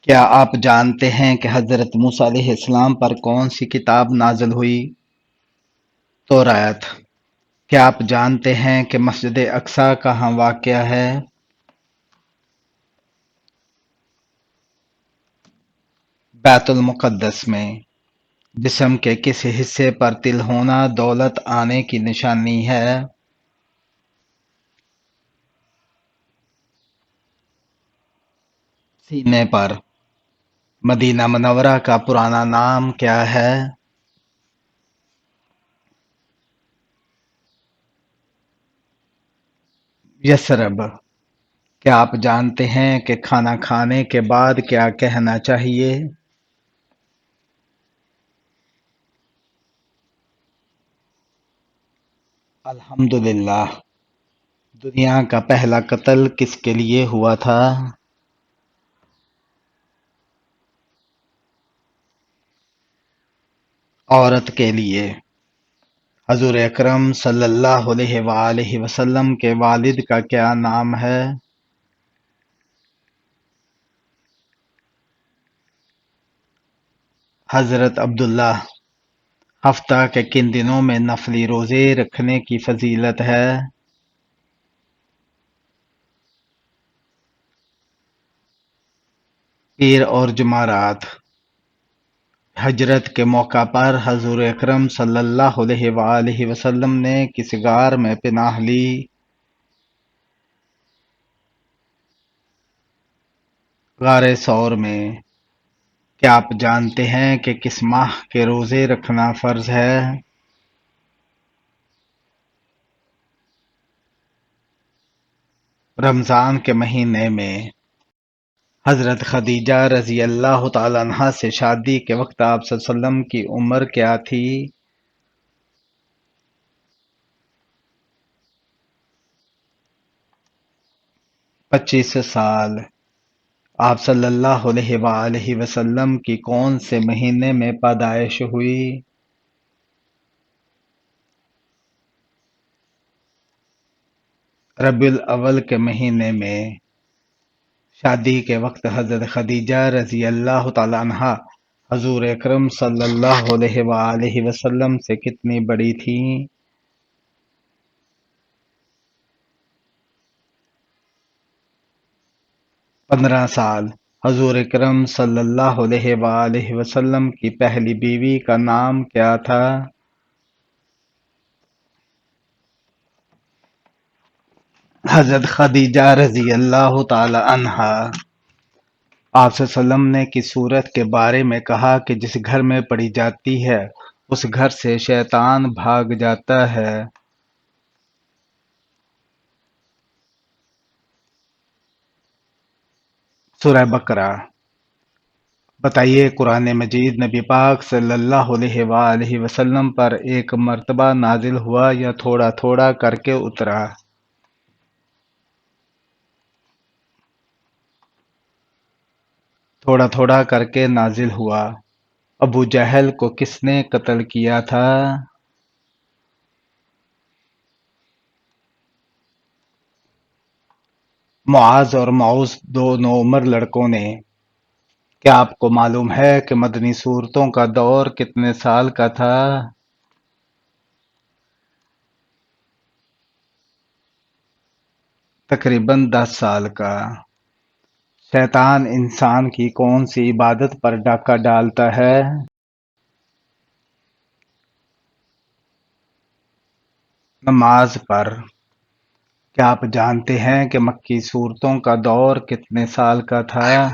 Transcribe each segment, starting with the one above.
کیا آپ جانتے ہیں کہ حضرت موسیٰ علیہ السلام پر کون سی کتاب نازل ہوئی؟ توراۃ۔ کیا آپ جانتے ہیں کہ مسجد اقصی کہاں واقع ہے؟ بیت المقدس میں۔ جسم کے کس حصے پر تل ہونا دولت آنے کی نشانی ہے؟ سینے پر۔ مدینہ منورہ کا پرانا نام کیا ہے؟ یثرب۔ کیا آپ جانتے ہیں کہ کھانا کھانے کے بعد کیا کہنا چاہیے؟ الحمدللہ۔ دنیا کا پہلا قتل کس کے لیے ہوا تھا؟ عورت کے لیے۔ حضور اکرم صلی اللہ علیہ وآلہ وسلم کے والد کا کیا نام ہے؟ حضرت عبداللہ۔ ہفتہ کے کن دنوں میں نفلی روزے رکھنے کی فضیلت ہے؟ پیر اور جمعرات۔ ہجرت کے موقع پر حضور اکرم صلی اللہ علیہ وآلہ وسلم نے کس غار میں پناہ لی؟ غار ثور میں۔ کیا آپ جانتے ہیں کہ کس ماہ کے روزے رکھنا فرض ہے؟ رمضان کے مہینے میں۔ حضرت خدیجہ رضی اللہ تعالیٰ عنہا سے شادی کے وقت آپ صلی اللہ علیہ وسلم کی عمر کیا تھی؟ 25 سال۔ آپ صلی اللہ علیہ وآلہ وسلم کی کون سے مہینے میں پیدائش ہوئی؟ ربیع الاول کے مہینے میں۔ شادی کے وقت حضرت خدیجہ رضی اللہ تعالیٰ عنہا حضور اکرم صلی اللہ علیہ وآلہ وسلم سے کتنی بڑی تھیں؟ 15 سال۔ حضور اکرم صلی اللہ علیہ وآلہ وسلم کی پہلی بیوی کا نام کیا تھا؟ حضرت خدیجہ رضی اللہ تعالی عنہا۔ آپ صلی اللہ علیہ وسلم نے کس سورت کے بارے میں کہا کہ جس گھر میں پڑھی جاتی ہے اس گھر سے شیطان بھاگ جاتا ہے؟ سورہ بقرہ۔ بتائیے قرآن مجید نبی پاک صلی اللہ علیہ وآلہ وسلم پر ایک مرتبہ نازل ہوا یا تھوڑا تھوڑا کر کے اترا؟ تھوڑا تھوڑا کر کے نازل ہوا۔ ابو جہل کو کس نے قتل کیا تھا؟ معاذ اور معوذ دو نوعمر لڑکوں نے۔ کیا آپ کو معلوم ہے کہ مدنی سورتوں کا دور کتنے سال کا تھا؟ تقریباً 10 سال کا۔ شیطان انسان کی کون سی عبادت پر ڈاکہ ڈالتا ہے؟ نماز پر۔ کیا آپ جانتے ہیں کہ مکی سورتوں کا دور کتنے سال کا تھا؟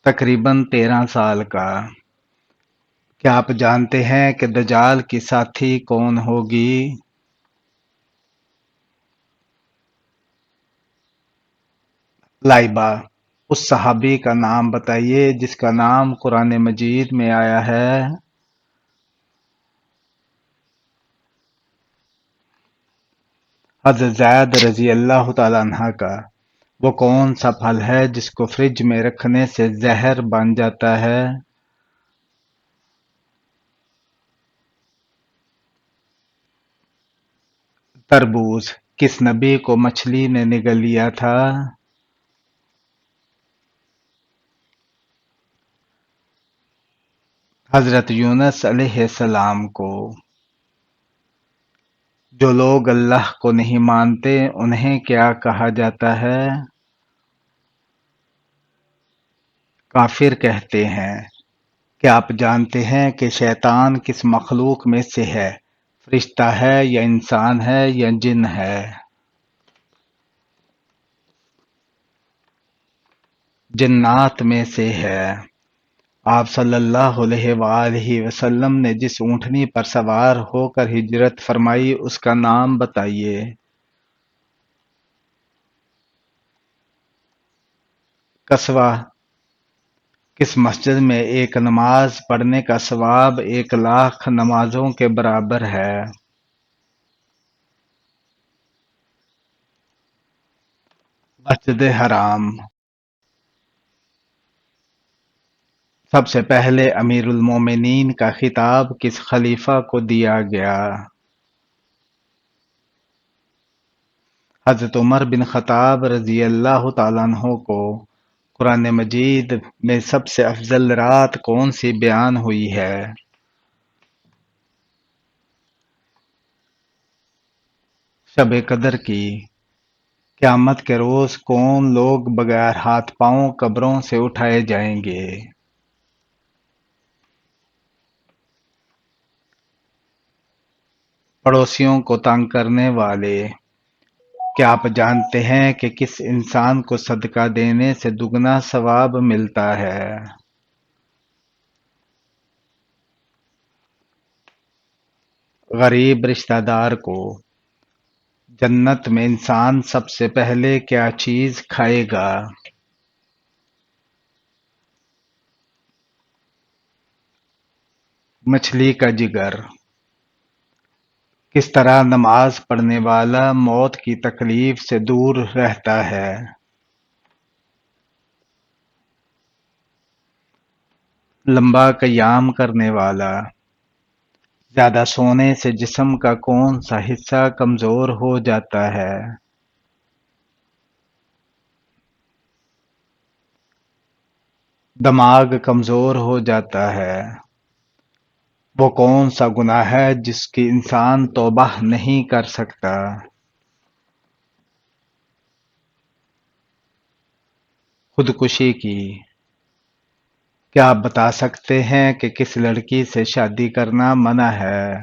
تقریباً 13 سال کا۔ کیا آپ جانتے ہیں کہ دجال کی ساتھی کون ہوگی؟ لائبہ۔ اس صحابی کا نام بتائیے جس کا نام قرآن مجید میں آیا ہے۔ حضرت زید رضی اللہ تعالیٰ عنہ کا۔ وہ کون سا پھل ہے جس کو فریج میں رکھنے سے زہر بن جاتا ہے؟ تربوز۔ کس نبی کو مچھلی نے نگل لیا تھا؟ حضرت یونس علیہ السلام کو۔ جو لوگ اللہ کو نہیں مانتے انہیں کیا کہا جاتا ہے؟ کافر کہتے ہیں۔ کیا آپ جانتے ہیں کہ شیطان کس مخلوق میں سے ہے؟ فرشتہ ہے یا انسان ہے یا جن ہے؟ جنات میں سے ہے۔ آپ صلی اللہ علیہ وآلہ وسلم نے جس اونٹنی پر سوار ہو کر ہجرت فرمائی اس کا نام بتائیے۔ قصوہ۔ کس مسجد میں ایک نماز پڑھنے کا ثواب 1,00,000 نمازوں کے برابر ہے؟ مسجد حرام۔ سب سے پہلے امیر المومنین کا خطاب کس خلیفہ کو دیا گیا؟ حضرت عمر بن خطاب رضی اللہ تعالیٰ عنہ کو قرآن مجید میں سب سے افضل رات کون سی بیان ہوئی ہے؟ شب قدر کی۔ قیامت کے روز کون لوگ بغیر ہاتھ پاؤں قبروں سے اٹھائے جائیں گے؟ پڑوسیوں کو تنگ کرنے والے۔ کیا آپ جانتے ہیں کہ کس انسان کو صدقہ دینے سے دگنا ثواب ملتا ہے؟ غریب رشتہ دار کو۔ جنت میں انسان سب سے پہلے کیا چیز کھائے گا؟ مچھلی کا جگر۔ کس طرح نماز پڑھنے والا موت کی تکلیف سے دور رہتا ہے؟ لمبا قیام کرنے والا۔ زیادہ سونے سے جسم کا کون سا حصہ کمزور ہو جاتا ہے؟ دماغ کمزور ہو جاتا ہے۔ وہ کون سا گناہ ہے جس کی انسان توبہ نہیں کر سکتا؟ خودکشی کی۔ کیا آپ بتا سکتے ہیں کہ کس لڑکی سے شادی کرنا منع ہے؟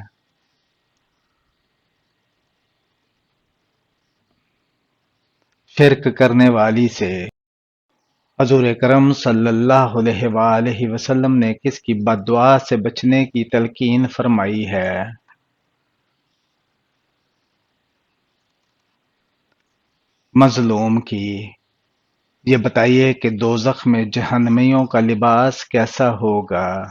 شرک کرنے والی سے۔ حضور اکرم صلی اللہ علیہ وآلہ وسلم نے کس کی بد دعا سے بچنے کی تلقین فرمائی ہے؟ مظلوم کی۔ یہ بتائیے کہ دوزخ میں جہنمیوں کا لباس کیسا ہوگا؟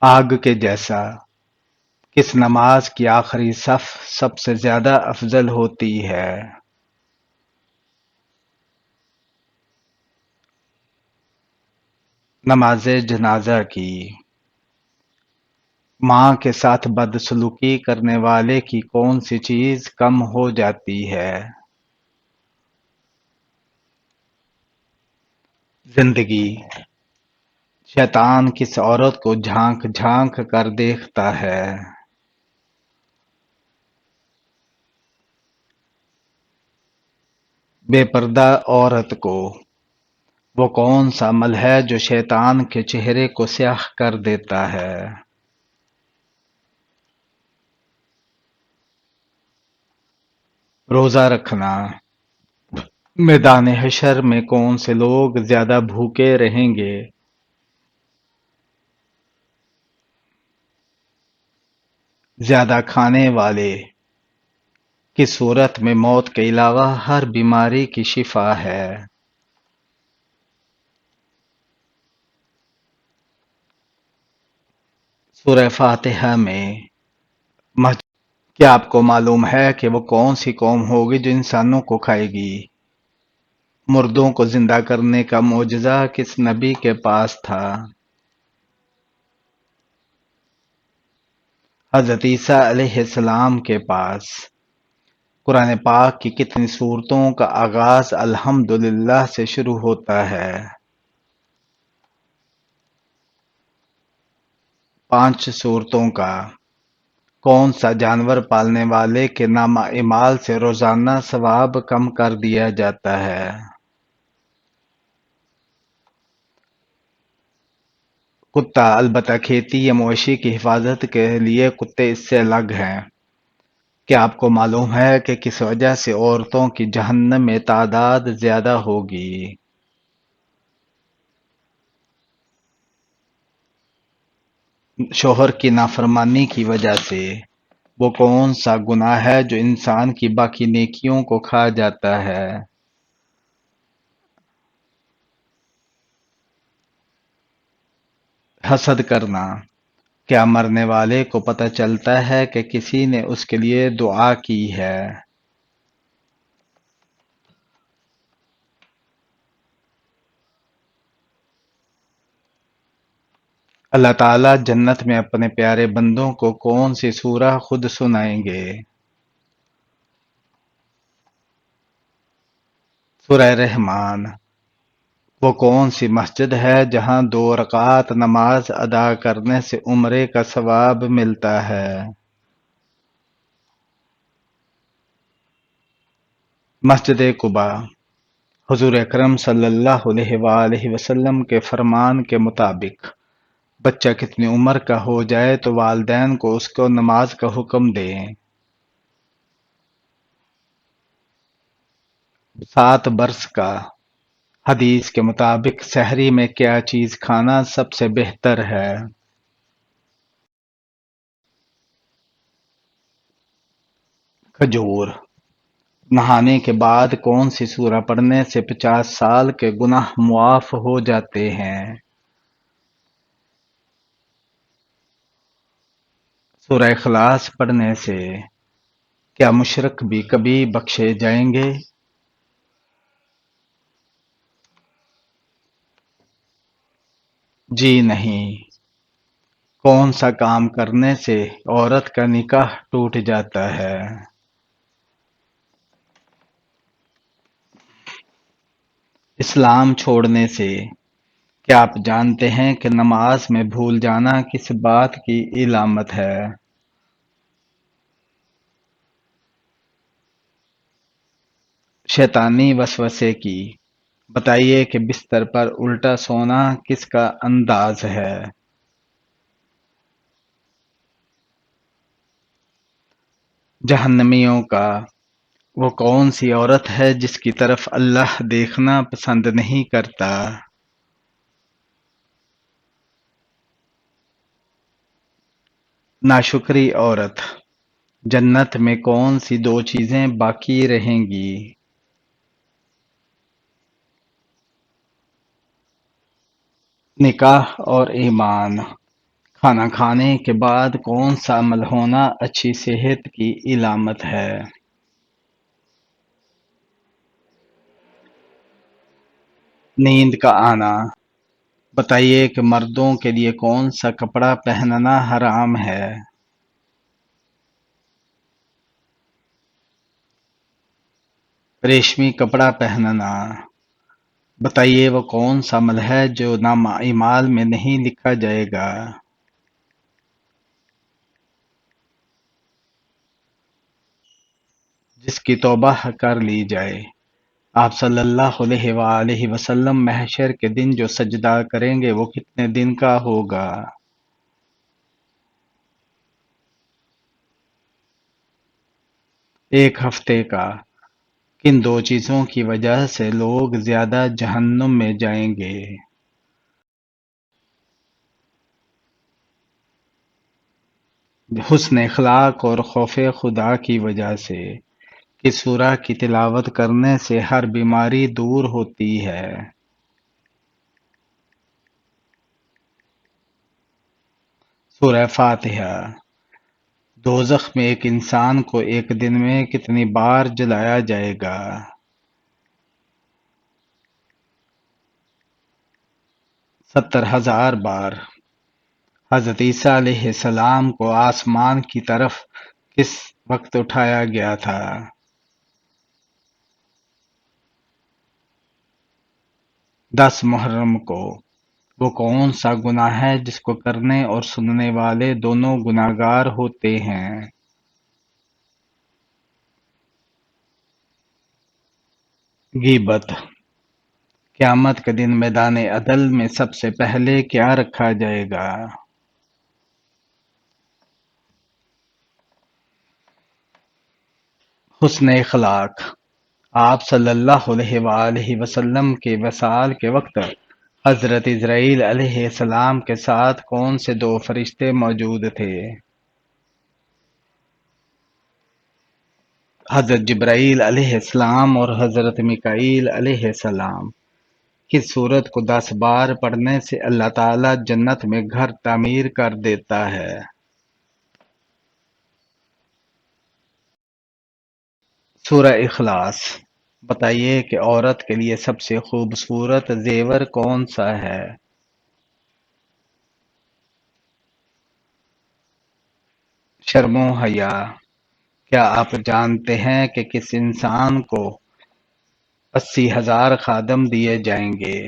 آگ کے جیسا۔ کس نماز کی آخری صف سب سے زیادہ افضل ہوتی ہے؟ نماز جنازہ کی۔ ماں کے ساتھ بدسلوکی کرنے والے کی کون سی چیز کم ہو جاتی ہے؟ زندگی۔ شیطان کس عورت کو جھانک جھانک کر دیکھتا ہے؟ بے پردہ عورت کو۔ وہ کون سا عمل ہے جو شیطان کے چہرے کو سیاہ کر دیتا ہے؟ روزہ رکھنا۔ میدان حشر میں کون سے لوگ زیادہ بھوکے رہیں گے؟ زیادہ کھانے والے۔ کس صورت میں موت کے علاوہ ہر بیماری کی شفا ہے؟ سورہ فاتحہ میں۔ کیا آپ کو معلوم ہے کہ وہ کون سی قوم ہوگی جو انسانوں کو کھائے گی؟ مردوں کو زندہ کرنے کا معجزہ کس نبی کے پاس تھا؟ حضرت عیسیٰ علیہ السلام کے پاس قرآن پاک کی کتنی صورتوں کا آغاز الحمدللہ سے شروع ہوتا ہے؟ 5 صورتوں کا۔ کون سا جانور پالنے والے کے نامہ اعمال سے روزانہ ثواب کم کر دیا جاتا ہے؟ کتا۔ البتہ کھیتی یا مویشی کی حفاظت کے لیے کتے اس سے الگ ہیں۔ کیا آپ کو معلوم ہے کہ کس وجہ سے عورتوں کی جہنم میں تعداد زیادہ ہوگی؟ شوہر کی نافرمانی کی وجہ سے۔ وہ کون سا گناہ ہے جو انسان کی باقی نیکیوں کو کھا جاتا ہے؟ حسد کرنا۔ کیا مرنے والے کو پتہ چلتا ہے کہ کسی نے اس کے لیے دعا کی ہے؟ اللہ تعالیٰ جنت میں اپنے پیارے بندوں کو کون سی سورہ خود سنائیں گے؟ سورہ رحمان۔ وہ کون سی مسجد ہے جہاں 2 رکعت نماز ادا کرنے سے عمرے کا ثواب ملتا ہے؟ مسجد قباء۔ حضور اکرم صلی اللہ علیہ وآلہ وسلم کے فرمان کے مطابق بچہ کتنی عمر کا ہو جائے تو والدین کو اس کو نماز کا حکم دیں؟ 7 برس کا۔ حدیث کے مطابق سحری میں کیا چیز کھانا سب سے بہتر ہے؟ کھجور۔ نہانے کے بعد کون سی سورہ پڑھنے سے 50 سال کے گناہ معاف ہو جاتے ہیں؟ سورہ اخلاص پڑھنے سے کیا مشرک بھی کبھی بخشے جائیں گے؟ جی نہیں۔ کون سا کام کرنے سے عورت کا نکاح ٹوٹ جاتا ہے؟ اسلام چھوڑنے سے۔ کیا آپ جانتے ہیں کہ نماز میں بھول جانا کس بات کی علامت ہے؟ شیطانی وسوسے کی۔ بتائیے کہ بستر پر الٹا سونا کس کا انداز ہے؟ جہنمیوں کا۔ وہ کون سی عورت ہے جس کی طرف اللہ دیکھنا پسند نہیں کرتا؟ ناشکری عورت۔ جنت میں کون سی 2 چیزیں باقی رہیں گی؟ نکاح اور ایمان۔ کھانا کھانے کے بعد کون سا عمل ہونا اچھی صحت کی علامت ہے؟ نیند کا آنا۔ بتائیے کہ مردوں کے لیے کون سا کپڑا پہننا حرام ہے؟ ریشمی کپڑا پہننا۔ بتائیے وہ کون سا عمل ہے جو نامہ اعمال میں نہیں لکھا جائے گا؟ 'جس کی توبہ کر لی جائے'۔ آپ صلی اللہ علیہ وآلہ وسلم محشر کے دن جو سجدہ کریں گے وہ کتنے دن کا ہوگا؟ 1 ہفتے کا۔ کن 2 چیزوں کی وجہ سے لوگ زیادہ جہنم میں جائیں گے؟ حسن اخلاق اور خوف خدا کی وجہ سے۔ کس سورہ کی تلاوت کرنے سے ہر بیماری دور ہوتی ہے؟ سورہ فاتحہ۔ دوزخ میں ایک انسان کو ایک دن میں کتنی بار جلایا جائے گا؟ 70,000 بار۔ حضرت عیسیٰ علیہ السلام کو آسمان کی طرف کس وقت اٹھایا گیا تھا؟ 10 محرم کو۔ وہ کون سا گناہ ہے جس کو کرنے اور سننے والے دونوں گناہگار ہوتے ہیں؟ غیبت۔ قیامت کے دن میدان عدل میں سب سے پہلے کیا رکھا جائے گا؟ حسن اخلاق۔ آپ صلی اللہ علیہ وآلہ وسلم کے وصال کے وقت حضرت اسرائیل علیہ السلام کے ساتھ کون سے دو فرشتے موجود تھے؟ حضرت جبرائیل علیہ السلام اور حضرت میکائیل علیہ السلام۔ کس سورت کو 10 بار پڑھنے سے اللہ تعالی جنت میں گھر تعمیر کر دیتا ہے؟ سورہ اخلاص۔ بتائیے کہ عورت کے لیے سب سے خوبصورت زیور کون سا ہے؟ شرم و حیا۔ کیا آپ جانتے ہیں کہ کس انسان کو 80,000 خادم دیے جائیں گے؟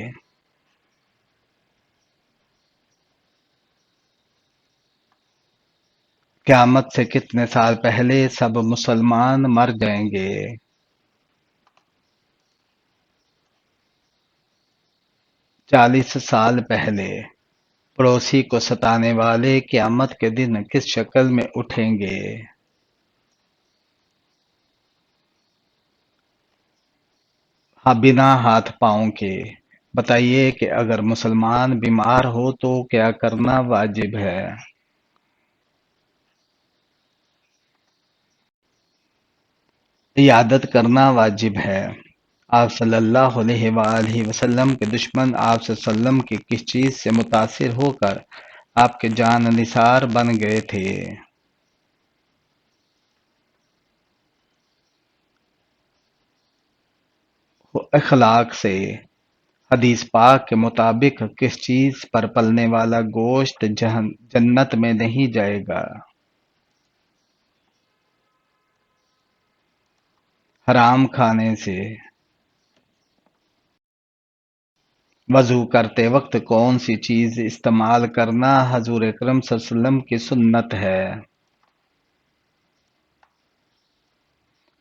قیامت سے کتنے سال پہلے سب مسلمان مر جائیں گے؟ 40 سال پہلے۔ پڑوسی کو ستانے والے قیامت کے دن کس شکل میں اٹھیں گے؟ ہاں، بنا ہاتھ پاؤں کے۔ بتائیے کہ اگر مسلمان بیمار ہو تو کیا کرنا واجب ہے؟ عیادت کرنا واجب ہے۔ آپ صلی اللہ علیہ وآلہ وسلم کے دشمن آپ صلی اللہ علیہ وسلم کی کس چیز سے متاثر ہو کر آپ کے جان نثار بن گئے تھے؟ اخلاق سے۔ حدیث پاک کے مطابق کس چیز پر پلنے والا گوشت جنت میں نہیں جائے گا؟ حرام کھانے سے۔ وضو کرتے وقت کون سی چیز استعمال کرنا حضور اکرم صلی اللہ علیہ وسلم کی سنت ہے؟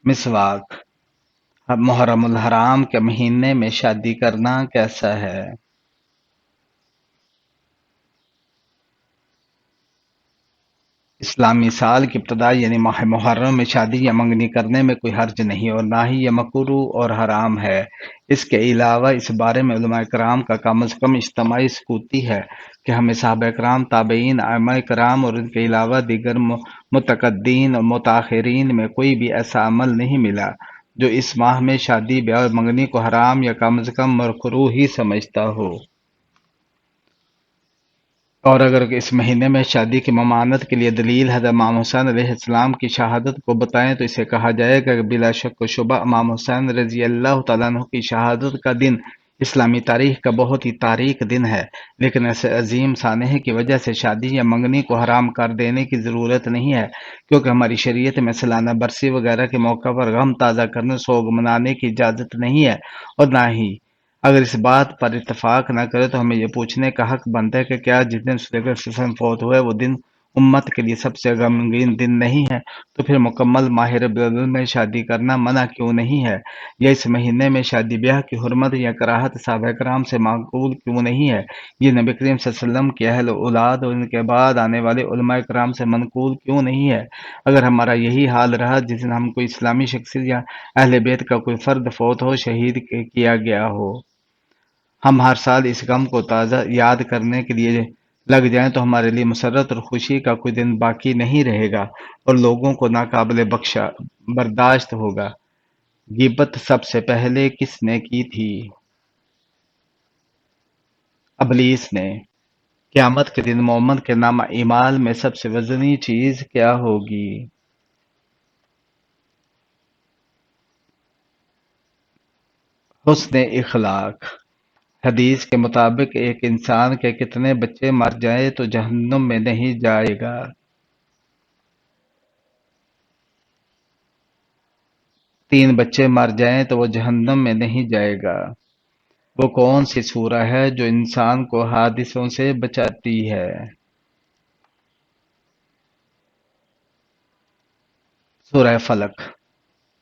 مسواک۔ محرم الحرام کے مہینے میں شادی کرنا کیسا ہے؟ اسلامی سال کی ابتدا یعنی ماہ محرم میں شادی یا منگنی کرنے میں کوئی حرج نہیں اور نہ ہی یہ مکروہ اور حرام ہے۔ اس کے علاوہ اس بارے میں علماء کرام کا کم از کم اجتماعی ثبوتی ہے کہ ہمیں صحابہ کرام، تابعین، ائمہ کرام اور ان کے علاوہ دیگر متقدمین اور متاخرین میں کوئی بھی ایسا عمل نہیں ملا جو اس ماہ میں شادی بیاہ اور منگنی کو حرام یا کم از کم مکروہ ہی سمجھتا ہو۔ اور اگر اس مہینے میں شادی کی ممانعت کے لیے دلیل حضرت امام حسین علیہ السلام کی شہادت کو بتائیں تو اسے کہا جائے گا کہ بلا شک و شبہ امام حسین رضی اللہ تعالیٰ عنہ کی شہادت کا دن اسلامی تاریخ کا بہت ہی تاریک دن ہے، لیکن ایسے عظیم سانحے کی وجہ سے شادی یا منگنی کو حرام کر دینے کی ضرورت نہیں ہے، کیونکہ ہماری شریعت میں سالانہ برسی وغیرہ کے موقع پر غم تازہ کرنے، سوگ منانے کی اجازت نہیں ہے، اور نہ ہی اگر اس بات پر اتفاق نہ کرے تو ہمیں یہ پوچھنے کا حق بنتا ہے کہ کیا جس دن صلی اللہ علیہ وسلم فوت ہوئے وہ دن امت کے لیے سب سے غمگین دن نہیں ہے؟ تو پھر مکمل ماہ ربیع الاول میں شادی کرنا منع کیوں نہیں ہے؟ یا اس مہینے میں شادی بیاہ کی حرمت یا کراہت صحابہ کرام سے معقول کیوں نہیں ہے؟ یہ نبی کریم صلی اللہ علیہ وسلم کے اہل اولاد اور ان کے بعد آنے والے علماء کرام سے منقول کیوں نہیں ہے؟ اگر ہمارا یہی حال رہا جس دن ہم کوئی اسلامی شخصیت یا اہل بیت کا کوئی فرد فوت ہو، شہید کیا گیا ہو، ہم ہر سال اس غم کو تازہ یاد کرنے کے لیے لگ جائیں تو ہمارے لیے مسرت اور خوشی کا کوئی دن باقی نہیں رہے گا اور لوگوں کو ناقابل برداشت ہوگا۔ غیبت سب سے پہلے کس نے کی تھی؟ ابلیس نے۔ قیامت کے دن مومن کے نامہ اعمال میں سب سے وزنی چیز کیا ہوگی؟ حسن اخلاق۔ حدیث کے مطابق ایک انسان کے کتنے بچے مر جائیں تو جہنم میں نہیں جائے گا؟ 3 بچے مر جائیں تو وہ جہنم میں نہیں جائے گا۔ وہ کون سی سورہ ہے جو انسان کو حادثوں سے بچاتی ہے؟ سورہ فلق۔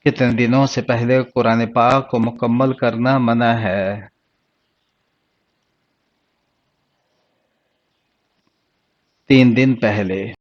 کتنے دنوں سے پہلے قرآن پاک کو مکمل کرنا منع ہے؟ 3 دن پہلے۔